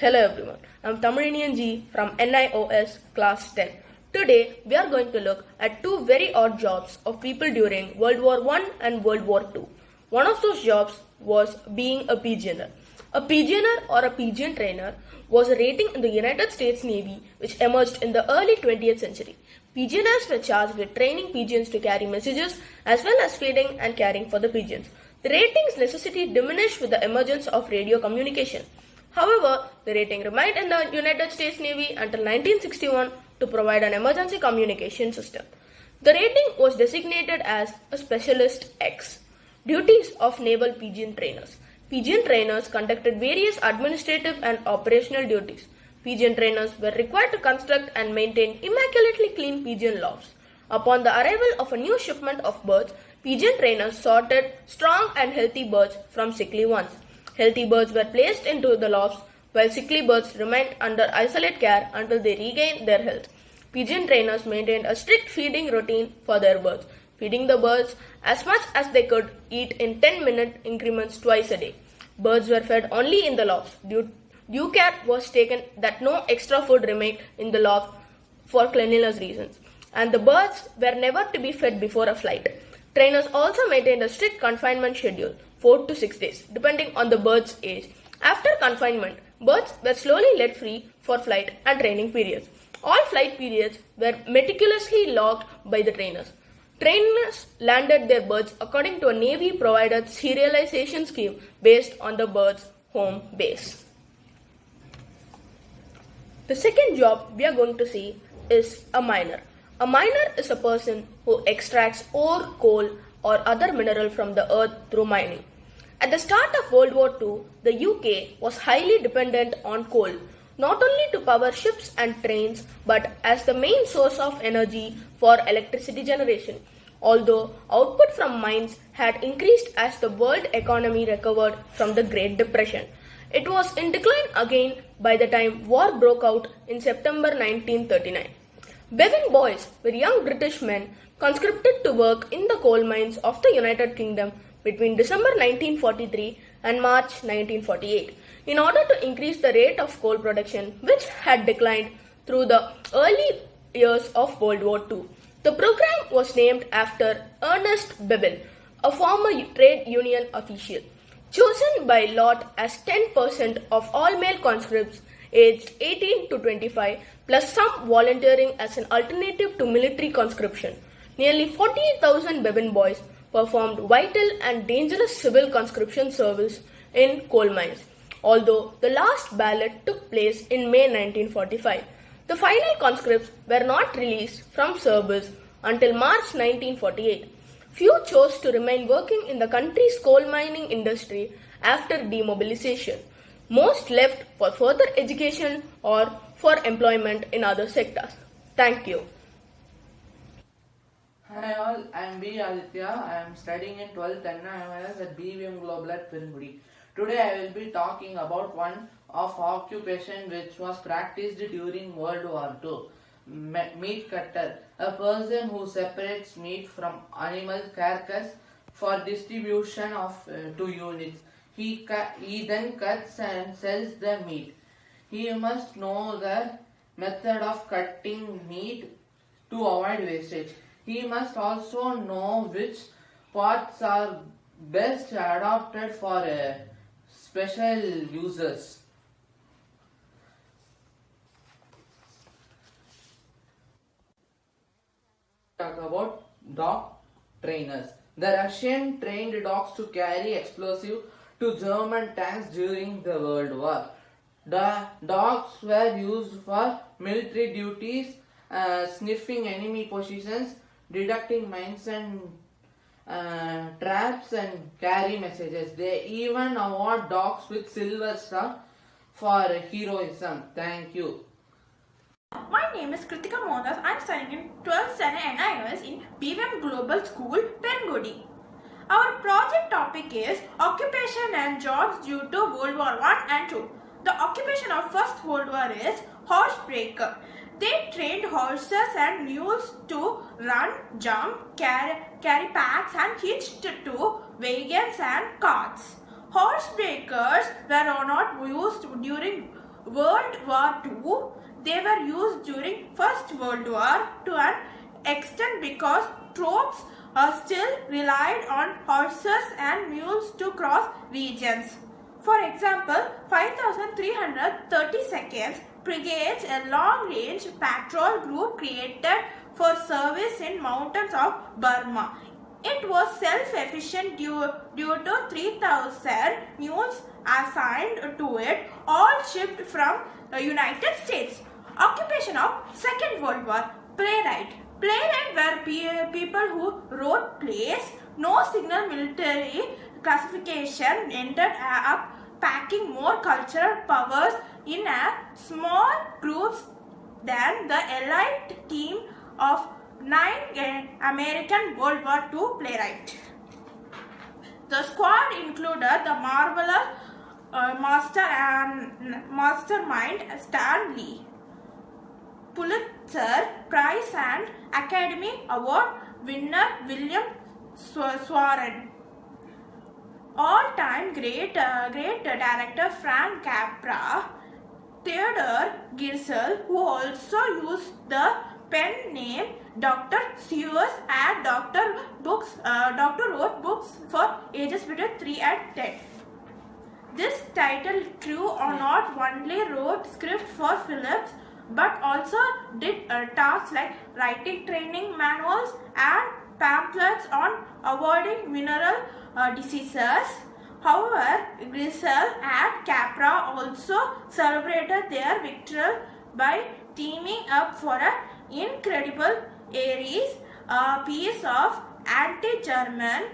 Hello everyone, I'm Tamilinian G from NIOS class 10. Today we are going to look at two very odd jobs of people during World War I and World War II. One of those jobs was being a pigeoner. A pigeoner or a pigeon trainer was a rating in the United States Navy which emerged in the early 20th century. Pigeoners were charged with training pigeons to carry messages as well as feeding and caring for the pigeons. The rating's necessity diminished with the emergence of radio communication. However, the rating remained in the United States Navy until 1961 to provide an emergency communication system. The rating was designated as a Specialist X. Duties of Naval Pigeon Trainers. Pigeon trainers conducted various administrative and operational duties. Pigeon trainers were required to construct and maintain immaculately clean pigeon lofts. Upon the arrival of a new shipment of birds, pigeon trainers sorted strong and healthy birds from sickly ones. Healthy birds were placed into the lofts, while sickly birds remained under isolate care until they regained their health. Pigeon trainers maintained a strict feeding routine for their birds, feeding the birds as much as they could eat in 10-minute increments twice a day. Birds were fed only in the lofts. Due care was taken that no extra food remained in the loft for cleanliness reasons, and the birds were never to be fed before a flight. Trainers also maintained a strict confinement schedule, 4 to 6 days, depending on the bird's age. After confinement, birds were slowly let free for flight and training periods. All flight periods were meticulously logged by the trainers. Trainers landed their birds according to a Navy-provided serialization scheme based on the bird's home base. The second job we are going to see is a miner. A miner is a person who extracts ore, coal, or other mineral from the earth through mining. At the start of World War II, the UK was highly dependent on coal, not only to power ships and trains, but as the main source of energy for electricity generation. Although output from mines had increased as the world economy recovered from the Great Depression, it was in decline again by the time war broke out in September 1939. Bevan boys were young British men conscripted to work in the coal mines of the United Kingdom between December 1943 and March 1948 in order to increase the rate of coal production, which had declined through the early years of World War II. The program was named after Ernest Bevin, a former trade union official, chosen by lot as 10% of all male conscripts aged 18 to 25, plus some volunteering as an alternative to military conscription. Nearly 40,000 Bevin boys performed vital and dangerous civil conscription service in coal mines, although the last ballot took place in May 1945. The final conscripts were not released from service until March 1948. Few chose to remain working in the country's coal mining industry after demobilization. Most left for further education or for employment in other sectors. Thank you. Hi all, I am B. Aditya. I am studying in 12th NIOS at BVMG Global at PERUNGUDI. Today I will be talking about one of occupation which was practiced during World War II. Meat cutter, a person who separates meat from animal carcass for distribution to units. He then cuts and sells the meat. He must know the method of cutting meat to avoid wastage. He must also know which parts are best adapted for special uses. Talk about dog trainers. The Russian trained dogs to carry explosive to German tanks during the World War. The dogs were used for military duties, sniffing enemy positions, detecting mines and traps, and carry messages. They even award dogs with Silver Star for heroism. Thank you. My name is Kritika Mohandas. I am studying in 12th standard NIOS in BVM Global School, PERUNGUDI. Our project topic is occupation and jobs due to World War I and II. The occupation of First World War is horsebreaker. They trained horses and mules to run, jump, carry packs and hitched to wagons and carts. Horsebreakers were not used during World War II. They were used during First World War to an extent because troops still relied on horses and mules to cross regions. For example, 5,332nd Brigades, a long-range patrol group created for service in mountains of Burma. It was self-efficient due to 3,000 mules assigned to it, all shipped from the United States. Occupation of Second World War. Playwright. Playwright were people who wrote plays. No signal military classification ended up packing more cultural powers in a small groups than the elite team of 9 American World War II playwrights. The squad included the marvelous mastermind Stan Lee, Pulitzer Prize and Academy Award winner William Swarren, all-time great director Frank Capra, Theodore Geisel, who also used the pen name Dr. Seuss, and Doctor wrote books for ages between 3 and 10. This title crew not only wrote scripts for films but also did tasks like writing training manuals and pamphlets on avoiding mineral diseases. However, Geisel and Capra also celebrated their victory by teaming up for an incredible Aries piece of anti-German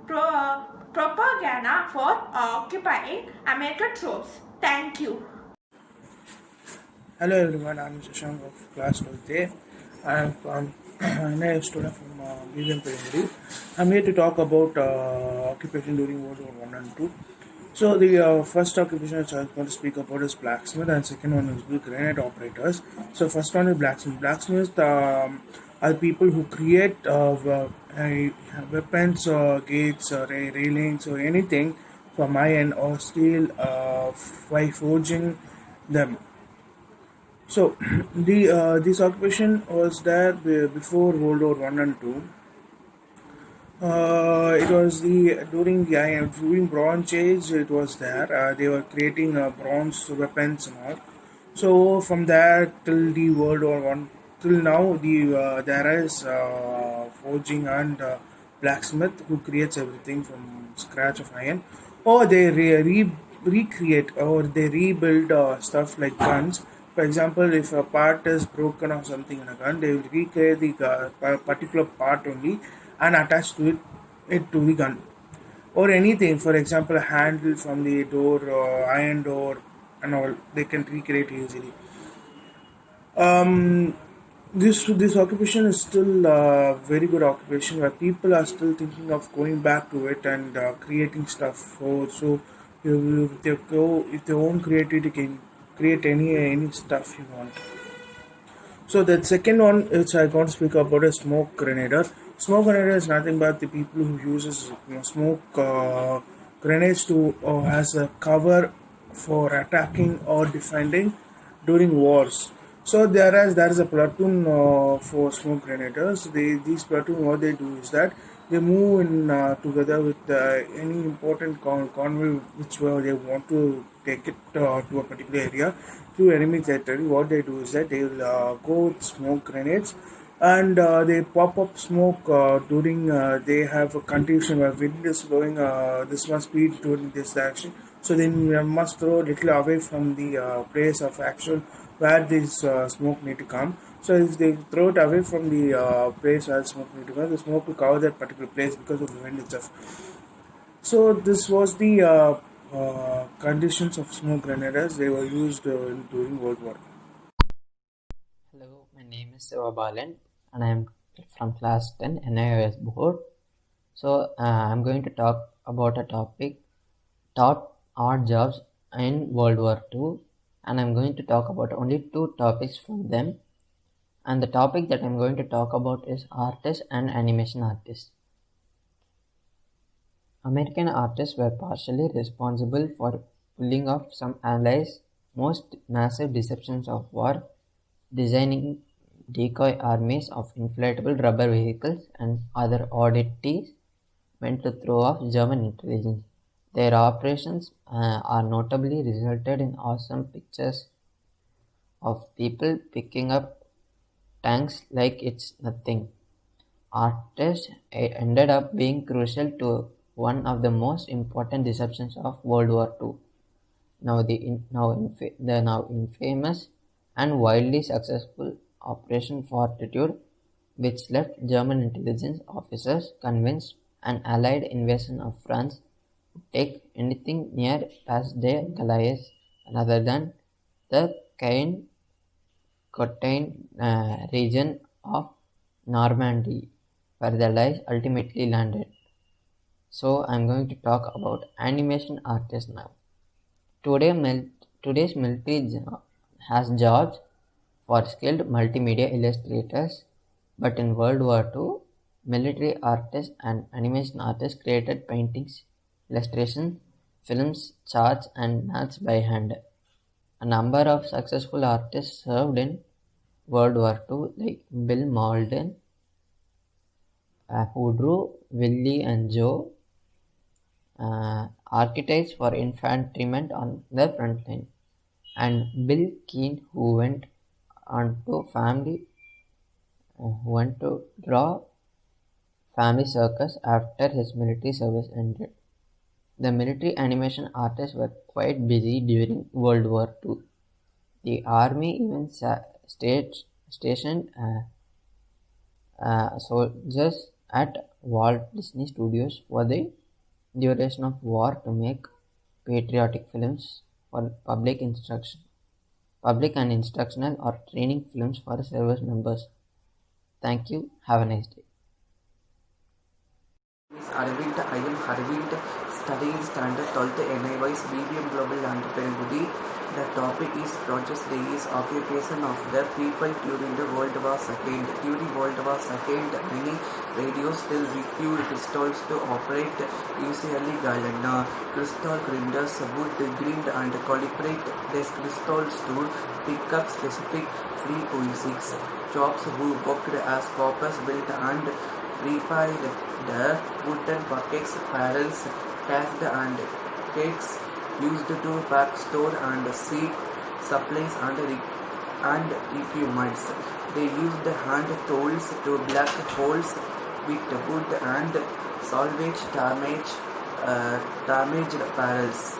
propaganda for occupying American troops. Thank you. Hello everyone, I'm Shashank of class 12th. I'm from NIOS student from BVMG. I'm here to talk about occupation during World War I and II. So the first occupation which I'm going to speak about is blacksmith, and second one is granite operators. So first one is blacksmith. Blacksmiths are people who create weapons, gates, railings, or anything from iron or steel by forging them. So this occupation was there before World War I and II. It was during Bronze Age. It was there. They were creating bronze weapons and all. So from there till the World War One, till now, there is forging and blacksmith who creates everything from scratch of iron, or they recreate or they rebuild stuff like guns. For example, if a part is broken or something in a gun, they will recreate the particular part only and attach it to the gun, or anything. For example, a handle from the door, iron door, and all, they can recreate easily. This occupation is still a very good occupation where people are still thinking of going back to it and creating stuff. So if their own creativity, can create any stuff you want. So the second one which I want to speak about is smoke grenadier. Smoke grenadier is nothing but the people who uses smoke grenades to as a cover for attacking or defending during wars. So there is a platoon for smoke grenadiers. These platoon, what they do is that they move in together with any important convoy which they want to take it to a particular area to enemy territory. What they do is that they will go with smoke grenades, and they pop up smoke during they have a condition where wind is blowing this much speed during this direction. So then we must throw a little away from the place of action where this smoke need to come. So if they throw it away from the place where smoke need to come, the smoke will cover that particular place because of the wind itself. So this was the conditions of smoke grenadiers. They were used during World War. Hello, my name is Balan and I am from class 10 NIOS board. So I'm going to talk about a topic, top odd jobs in World War II, and I'm going to talk about only 2 topics from them. And the topic that I'm going to talk about is artists and animation artists. American artists were partially responsible for pulling off some allies most massive deceptions of war, designing decoy armies of inflatable rubber vehicles and other oddities meant to throw off German intelligence. Their operations are notably resulted in awesome pictures of people picking up tanks like it's nothing. Artists ended up being crucial to one of the most important deceptions of World War II. The now infamous and wildly successful Operation Fortitude, which left German intelligence officers convinced an Allied invasion of France would take anything near Pas de Calais rather than the Caen region of Normandy, where the lies ultimately landed. So I'm going to talk about animation artists now. Today's military has jobs for skilled multimedia illustrators, but in World War II, military artists and animation artists created paintings, illustrations, films, charts, and maps by hand. A number of successful artists served in World War II, like Bill Mauldin, who drew Willie and Joe, archetypes for infantrymen on the front line, and Bill Keane, who went to draw family circus after his military service ended. The military animation artists were quite busy during World War II. The army even stationed soldiers at Walt Disney Studios for the duration of war to make patriotic films for public and instructional or training films for service members. Thank you. Have a nice day. I am Arvind, studying standard 12th NIOS BVM Global and PERUNGUDI. The topic is Project Day is occupation of the people during the World War II. During World War II, many radios still required pistols to operate, usually galena. Crystal grinders would grind and calibrate these crystals to pick up specific frequencies. Jobs who worked as coppers built and repaired the wooden buckets, barrels, casks and kegs used to pack, store and seed supplies and equipments. They used hand tools to black holes with wood and salvage damaged barrels.